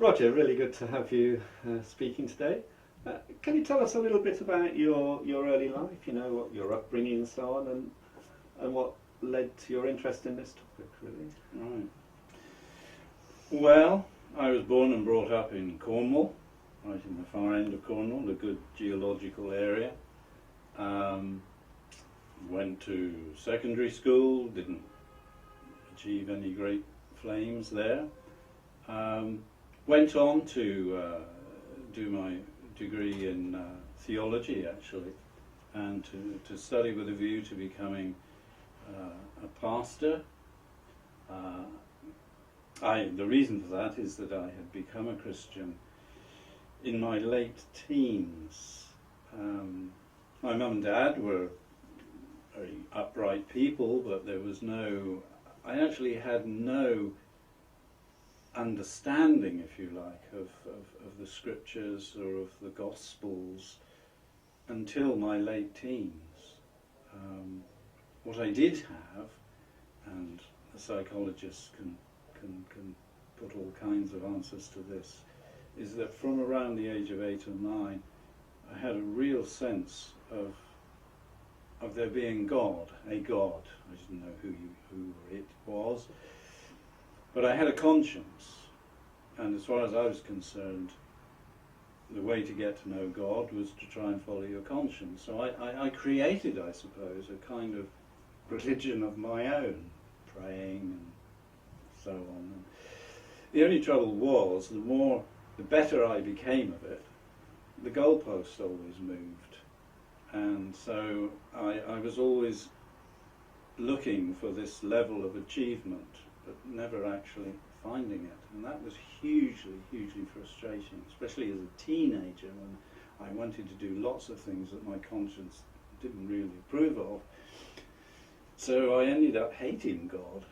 Roger, really good to have you speaking today. Can you tell us a little bit about your early life, you know, what your upbringing and so on, and what led to your interest in this topic, really? Right. Well, I was born and brought up in Cornwall, right in the far end of Cornwall, a good geological area. Went to secondary school, didn't achieve any great flames there. Went on to do my degree in theology, actually, and to study with a view to becoming a pastor. The reason for that is that I had become a Christian in my late teens. My mum and dad were very upright people, but I actually had no understanding, if you like, of the scriptures or of the Gospels until my late teens. What I did have, and the psychologists can put all kinds of answers to this, is that from around the age of 8 or 9, I had a real sense of there being God, a God. I didn't know who it was, but I had a conscience, and as far as I was concerned, the way to get to know God was to try and follow your conscience. So I created, I suppose, a kind of religion of my own, praying and so on. And the only trouble was, the better I became of it, the goalposts always moved. And so I was always looking for this level of achievement, but never actually finding it. And that was hugely, hugely frustrating, especially as a teenager when I wanted to do lots of things that my conscience didn't really approve of. So I ended up hating God,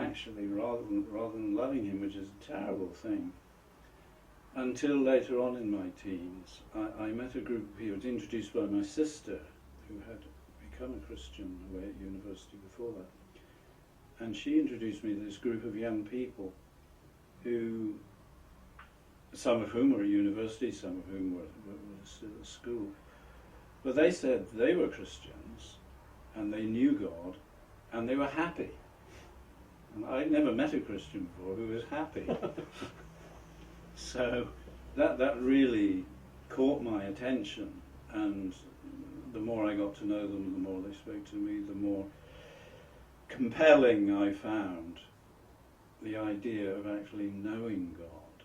actually, rather than loving him, which is a terrible thing. Until later on in my teens, I met a group of people, introduced by my sister, who had become a Christian away at university before that. And she introduced me to this group of young people, some of whom were at university, some of whom were still at school. But they said they were Christians, and they knew God, and they were happy. And I'd never met a Christian before who was happy. So that really caught my attention, and the more I got to know them, the more they spoke to me, the more compelling I found the idea of actually knowing God,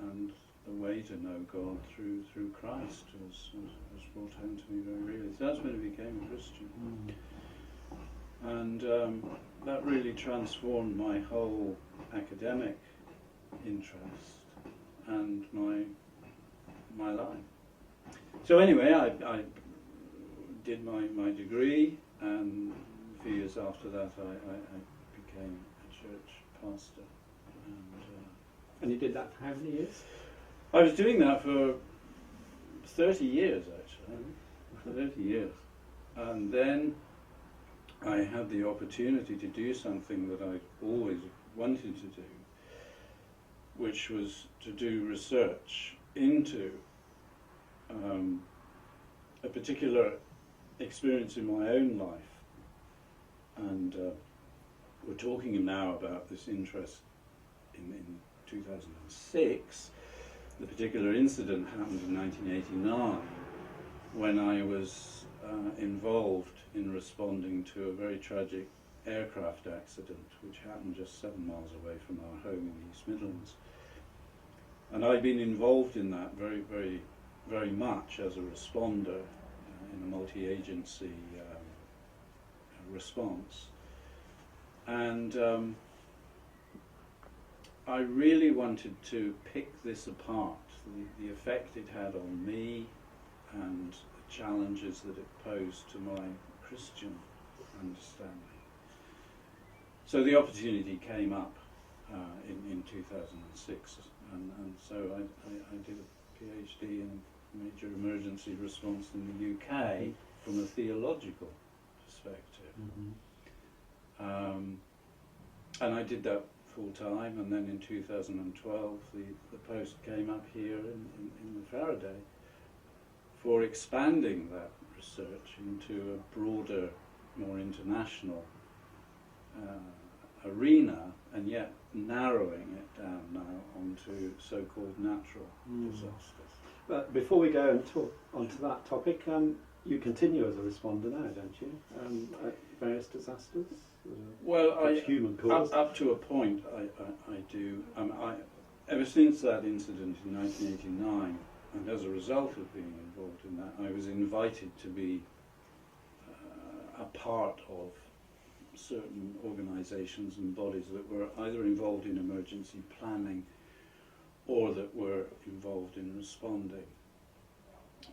and the way to know God through Christ was brought home to me very really. So that's when I became a Christian. And that really transformed my whole academic interest and my life. So anyway, I did my degree, and a few years after that I became a church pastor. And you did that for how many years? I was doing that for 30 years, actually. 30 years. And then I had the opportunity to do something that I always wanted to do, which was to do research into a particular experience in my own life. And we're talking now about this interest in 2006. The particular incident happened in 1989 when I was involved in responding to a very tragic aircraft accident which happened just 7 miles away from our home in the East Midlands. And I've been involved in that very, very, very much as a responder in a multi-agency response. And I really wanted to pick this apart, the effect it had on me and the challenges that it posed to my Christian understanding. So the opportunity came up in 2006, and so I did a PhD in major emergency response in the UK from a theological perspective. And I did that full time, and then in 2012 the post came up here in the Faraday for expanding that research into a broader, more international arena, and yet narrowing it down now onto so-called natural disasters. But before we go and talk onto that topic, you continue as a responder now, don't you? At various disasters? Well, human cause. up to a point, I do. Ever since that incident in 1989, and as a result of being involved in that, I was invited to be a part of certain organisations and bodies that were either involved in emergency planning or that were involved in responding.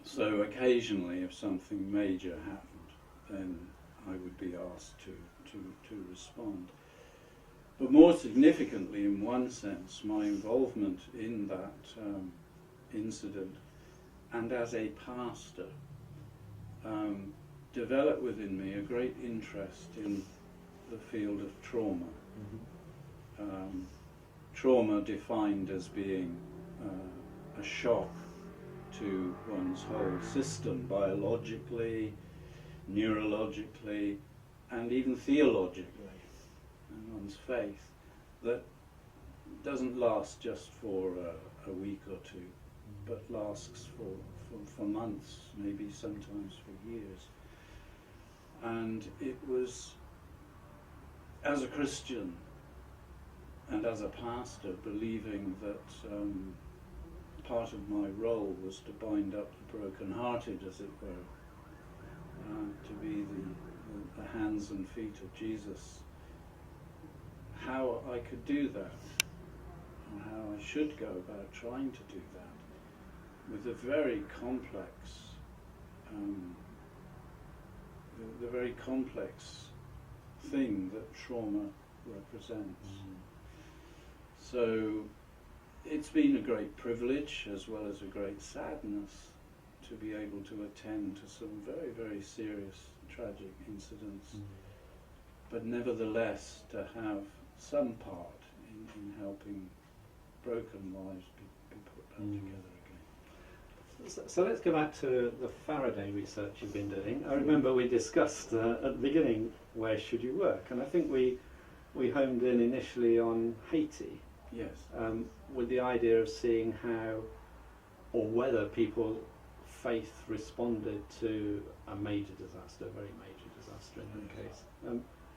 So occasionally, if something major happened, then I would be asked to respond. But more significantly, in one sense, my involvement in that incident, and as a pastor, developed within me a great interest in the field of trauma. Trauma defined as being a shock to one's whole system, biologically, neurologically, and even theologically, and one's faith, that doesn't last just for a week or two, but lasts for months, maybe sometimes for years. And it was, as a Christian and as a pastor, believing that part of my role was to bind up the broken-hearted, as it were, to be the hands and feet of Jesus. How I could do that, and how I should go about trying to do that, with the very complex, the very complex thing that trauma represents. So it's been a great privilege as well as a great sadness to be able to attend to some very, very serious, tragic incidents, but nevertheless to have some part in helping broken lives be put back together again. So let's go back to the Faraday research you've been doing. I remember we discussed at the beginning, where should you work? And I think we homed in initially on Haiti. Yes. With the idea of seeing how or whether people's faith responded to a major disaster, a very major disaster in that case.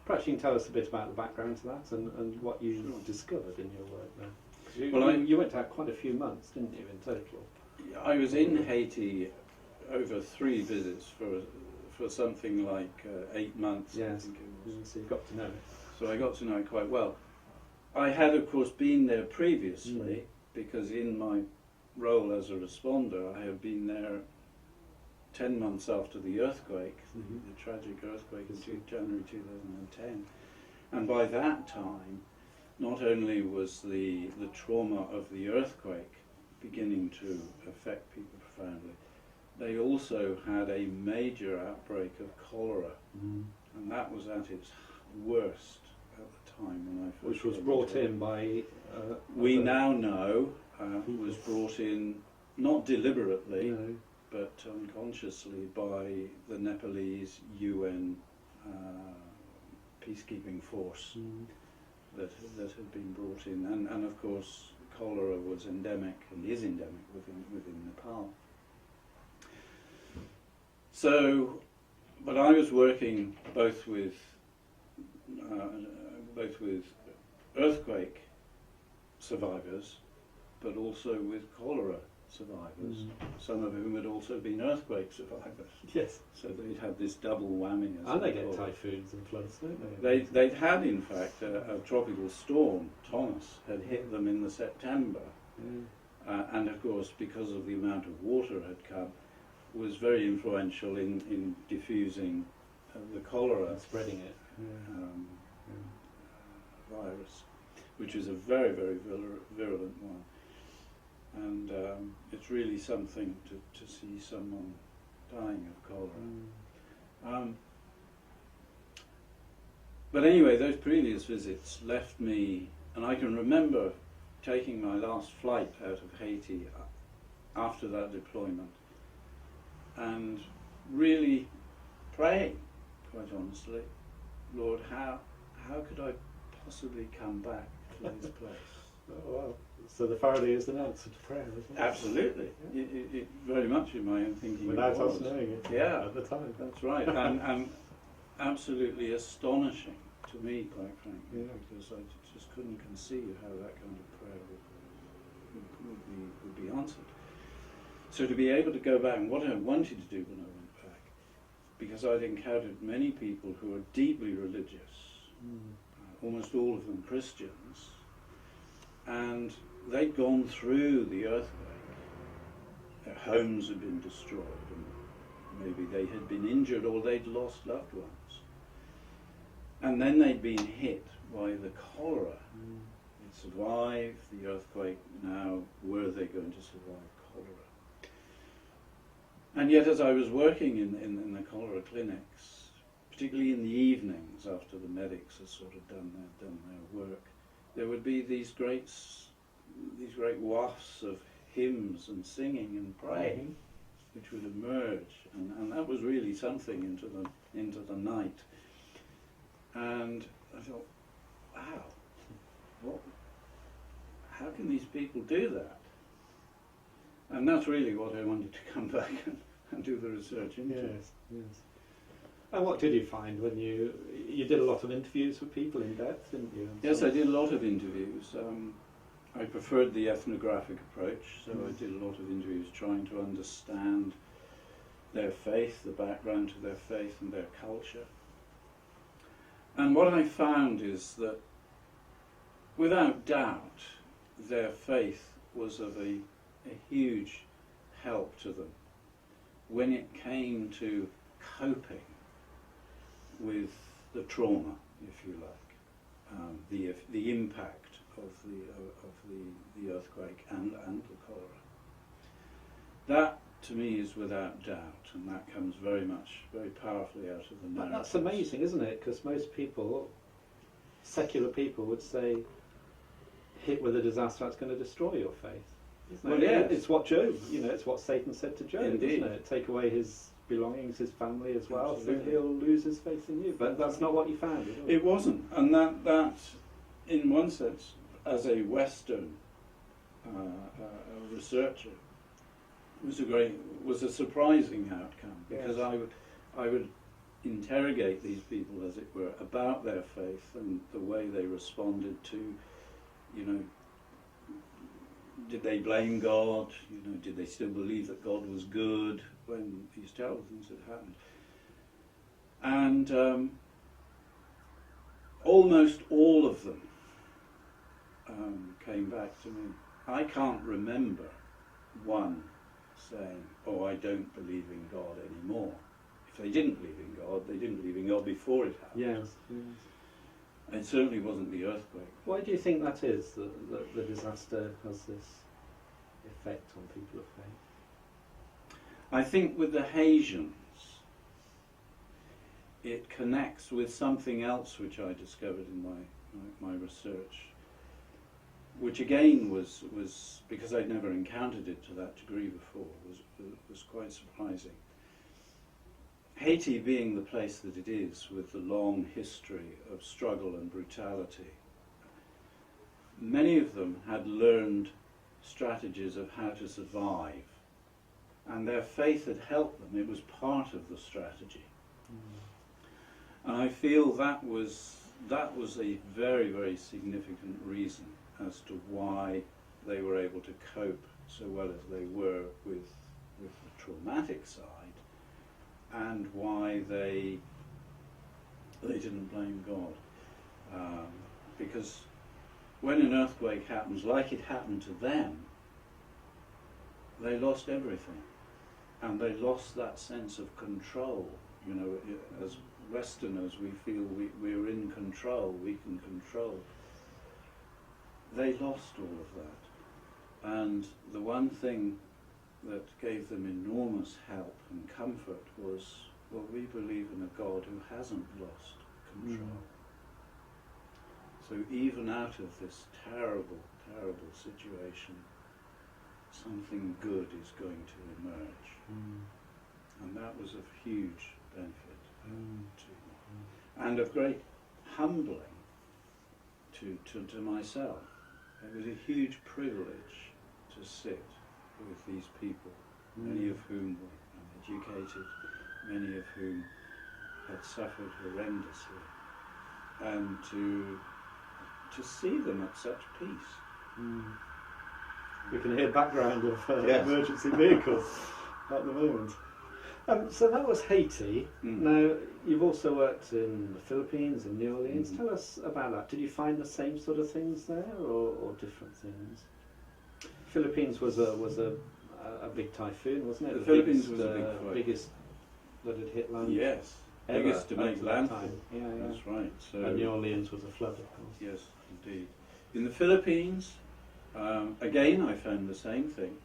Perhaps you can tell us a bit about the background to that and what you discovered in your work there. You went out quite a few months, didn't you, in total? I was in Haiti over 3 visits for something like 8 months. Yes. I think it was. So you got to know it. So I got to know it quite well. I had, of course, been there previously, because in my role as a responder, I had been there 10 months after the earthquake, the tragic earthquake in January 2010. And by that time, not only was the trauma of the earthquake beginning to affect people profoundly, they also had a major outbreak of cholera, and that was at its worst at the time when I first. Which was brought in by. We now know was brought in not deliberately, but unconsciously by the Nepalese UN peacekeeping force that had been brought in, and of course cholera was endemic and is endemic within Nepal. So, but I was working both with earthquake survivors, but also with cholera survivors, some of whom had also been earthquake survivors. Yes. So they'd had this double whammy. And they get typhoons and floods, don't they? They'd had, in fact, a tropical storm, Thomas, had hit them in the September, and of course, because of the amount of water had come, was very influential in diffusing the cholera, and spreading it. Virus, which is a very, very virulent one. And it's really something to see someone dying of cholera. But anyway, those previous visits left me And I can remember taking my last flight out of Haiti after that deployment and really praying, quite honestly, Lord, how could I possibly come back to this place? Oh, wow. So the Faraday is an answer to prayer, isn't it? Absolutely. Yeah. It very much in my own thinking. Without it us was. knowing it Yeah, at the time. that's right. And absolutely astonishing to me, quite frankly, Yeah. because I just couldn't conceive how that kind of prayer would be answered. So to be able to go back, and what I wanted to do when I went back, because I'd encountered many people who are deeply religious, almost all of them Christians, and they'd gone through the earthquake. Their homes had been destroyed, and maybe they had been injured or they'd lost loved ones. And then they'd been hit by the cholera. They'd survived the earthquake. Now, were they going to survive cholera? And yet, as I was working in the cholera clinics, particularly in the evenings after the medics had sort of done their work, there would be these great wafts of hymns and singing and praying, which would emerge, and that was really something into the night. And I thought, wow, how can these people do that? And that's really what I wanted to come back and do the research into. Yes, yes. And what did you find when you did a lot of interviews with people in depth, didn't you? Yes, I did a lot of interviews. I preferred the ethnographic approach, so I did a lot of interviews trying to understand their faith, the background to their faith and their culture. And what I found is that, without doubt, their faith was of a huge help to them when it came to coping with the trauma, if you like, the impact of the earthquake and the cholera. That, to me, is without doubt, and that comes very powerfully out of the narrative. That's amazing, isn't it? Because most people, secular people, would say, hit with a disaster that's going to destroy your faith. Well, yes. It's what Job, it's what Satan said to Job, Indeed. isn't it? Take away his belongings, his family as well, Absolutely. so he'll lose his faith in you. But that's not what you found, is it? It wasn't, and that, in one sense, as a Western researcher, was a surprising outcome, because Yes. I would interrogate these people, as it were, about their faith and the way they responded to, did they blame God? Did they still believe that God was good when these terrible things had happened? And almost all of them came back to me. I can't remember one saying, "Oh, I don't believe in God anymore." If they didn't believe in God, they didn't believe in God before it happened. Yes, yes. It certainly wasn't the earthquake. Why do you think that is, that the disaster has this effect on people of faith? I think with the Haitians, it connects with something else which I discovered in my research, which again was because I'd never encountered it to that degree before, was quite surprising. Haiti being the place that it is, with the long history of struggle and brutality, many of them had learned strategies of how to survive, and their faith had helped them. It was part of the strategy. And I feel that was a very, very significant reason as to why they were able to cope so well as they were with the traumatic side, and why they didn't blame God. Because when an earthquake happens, like it happened to them, they lost everything. And they lost that sense of control. As Westerners, we feel we're in control, we can control. They lost all of that. And the one thing that gave them enormous help and comfort was, well, we believe in a God who hasn't lost control. So even out of this terrible, terrible situation, something good is going to emerge. And that was of huge benefit to me. And of great humbling to myself. It was a huge privilege to sit with these people, many of whom were uneducated, many of whom had suffered horrendously, and to see them at such peace. We can hear background of Yes. emergency vehicles at the moment. So that was Haiti. Now, you've also worked in the Philippines, in New Orleans. Tell us about that. Did you find the same sort of things there, or different things? Philippines was a big typhoon, wasn't it? The Philippines was a big typhoon. Biggest that had hit land. Yes, ever biggest to up make that landfall. time. Yeah. That's right. So And New Orleans was a flood, of course. yes, indeed. In the Philippines, again, I found the same thing.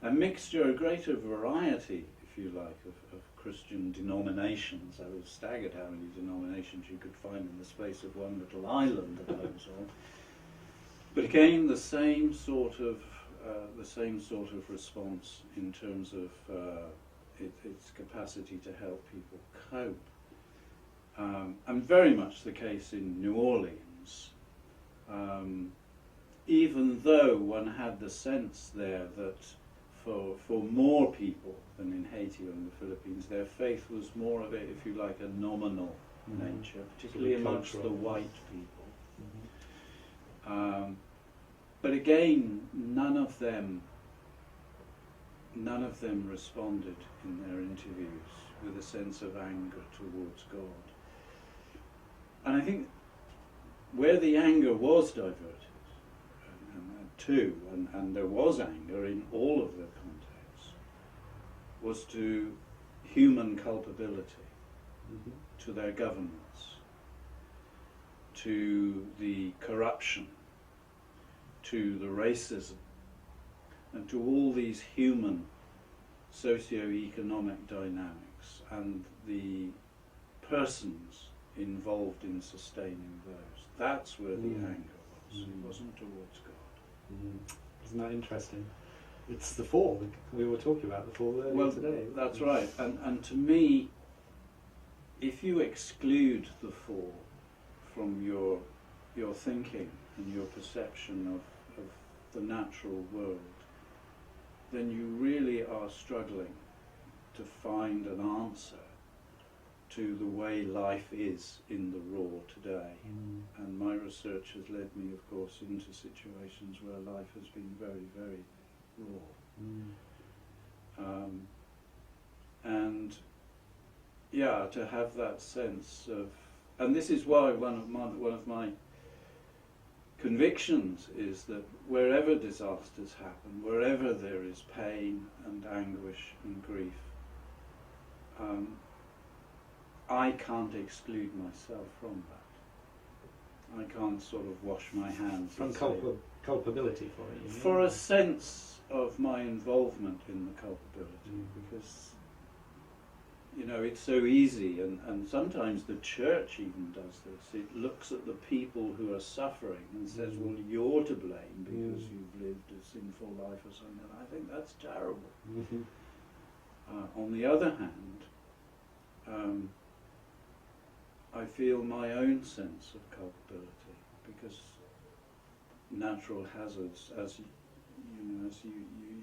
A mixture, a greater variety, if you like, of Christian denominations. I was staggered how many denominations you could find in the space of one little island that I was on. But again, the same sort of response in terms of its capacity to help people cope. And very much the case in New Orleans. Even though one had the sense there that for more people than in Haiti or in the Philippines, their faith was more of a, if you like, a nominal nature, particularly amongst the white people. But again, none of them responded in their interviews with a sense of anger towards God. And I think where the anger was diverted, and there was anger in all of their contexts, was to human culpability, to their governments, to the corruption, to the racism, and to all these human socio-economic dynamics and the persons involved in sustaining those. That's where the anger was. It wasn't towards God. Isn't that interesting? It's the fall. We were talking about the fall earlier today. That's right. And to me, if you exclude the fall from your thinking and your perception of the natural world, then you really are struggling to find an answer to the way life is in the raw today. And my research has led me, of course, into situations where life has been very, very raw. And yeah, to have that sense of, and this is why one of my convictions is that wherever disasters happen, wherever there is pain and anguish and grief, I can't exclude myself from that. I can't sort of wash my hands. From culpability for it, you mean? For a sense of my involvement in the culpability, because, you know, it's so easy, and sometimes the church even does this. It looks at the people who are suffering and says, well, you're to blame because you've lived a sinful life or something. I think that's terrible. On the other hand, I feel my own sense of culpability, because natural hazards, as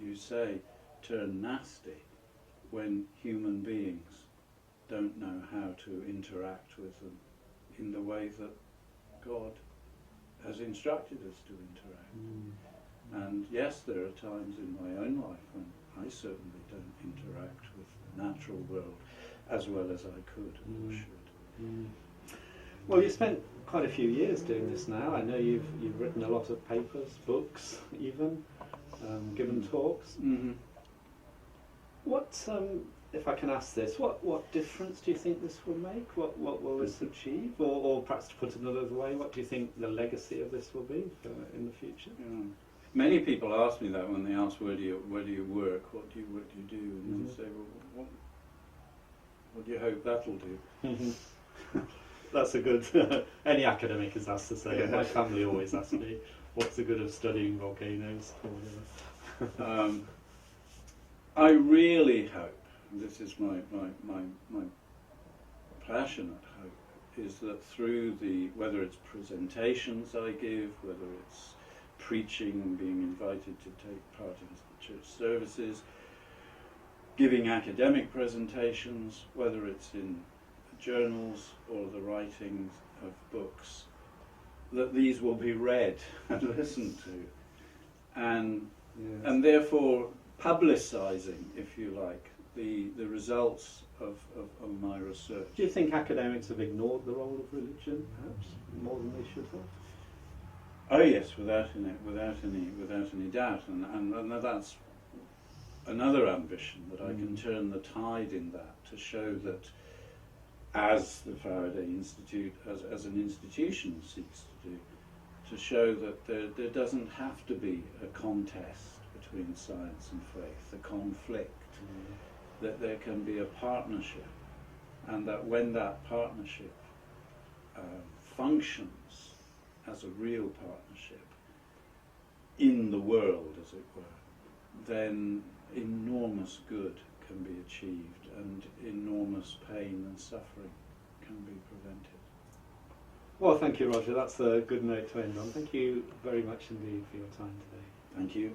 you say, turn nasty when human beings don't know how to interact with them in the way that God has instructed us to interact. And yes, there are times in my own life when I certainly don't interact with the natural world as well as I could or should. Well, you spent quite a few years doing this now. I know you've written a lot of papers, books, even given talks. What, if I can ask this, what difference do you think this will make? What will this achieve? Or perhaps to put it another way, what do you think the legacy of this will be in the future? Many people ask me that when they ask where do you work, what do you do, and they say, well, what do you hope that'll do? That's a good. Any academic is asked the same. Yeah. My family always asks me, "What's the good of studying volcanoes?" Or whatever. I really hope, and this is my passionate hope, is that through whether it's presentations I give, whether it's preaching, being invited to take part in church services, giving academic presentations, whether it's in journals or the writings of books, that these will be read and listened to, and therefore publicising, if you like, the results of my research. Do you think academics have ignored the role of religion, perhaps, more than they should have? Oh yes, without any doubt, and that's another ambition, that I can turn the tide in that, to show that, as the Faraday Institute, as an institution seeks to do, to show that there doesn't have to be a contest between science and faith, a conflict, that there can be a partnership, and that when that partnership functions as a real partnership in the world, as it were, then enormous good can be achieved and enormous pain and suffering can be prevented. Well, thank you, Roger. That's a good note to end on. Thank you very much indeed for your time today. Thank you.